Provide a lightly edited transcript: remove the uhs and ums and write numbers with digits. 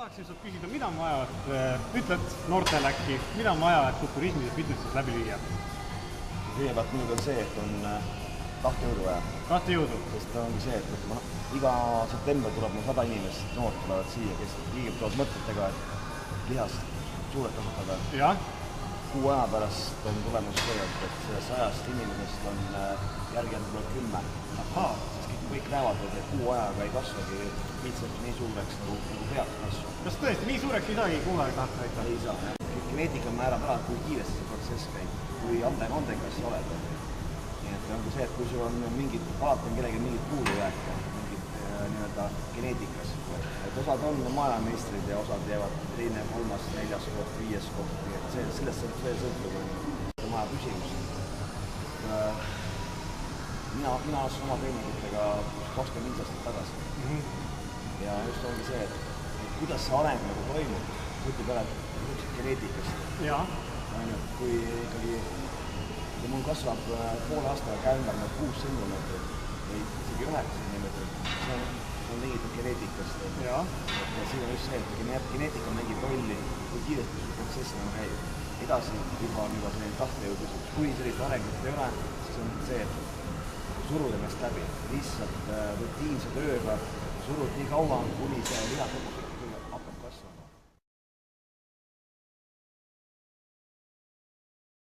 tahaksin sult küsida, mida on vaja, et ütled noortele äkki, mida on vaja, et kulturismis ja fitnesses läbi lüüa? Kõigepealt muidugi on see, et on tahtejõudu vaja. Tahtejõudu? Sest on see, et iga september tuleb mul 100 inimest, noort tulevad siia, kes liigib tulevad mõtetega, et lihast suured kasutada. Jah? 6 aja pärast on tulemus see, et 100 inimesest on järgjärgi tuleb 10. Sest kõik näevad, et 6 ajaga ei kasvagi lihtsalt nii suureks, nagu peaks kasvu. Kas tõesti nii suureks ei saagi 6 aega tahta võita? Ei saa. Geneetika määrab ära, kui kiiresti see protsess käib, kui andekas sa oled. Nii et on see, et kui sul on alati on kellegi mingid puudujääke, mingid geneetikas. Et osad on maailmameistrid ja osad jäävad 2., 3., 4. koht, 5. koht. Sellest sõltub maja püsimus. Mina astusin oma treeningutega 25 aastat tagasi. Ja just ongi see, et kuidas see areng nagu toimub, võtib ära geneetikast. Kui ikkagi mul kasvab poole aastaga käimbar 6 centimeetrit või isegi 9 centimeetrit, see on mingit geneetikast. Ja siin on just see, et geneetika mängib rolli, kui kiiresti see protsess nagu käib. Edasi juba on juba selline tahtejõud, kui sellist arengut ei ole, siis on see, et surud ennast läbi. Lihtsalt rutiinse tööga surud nii kaua, kuni see lihas lõpuks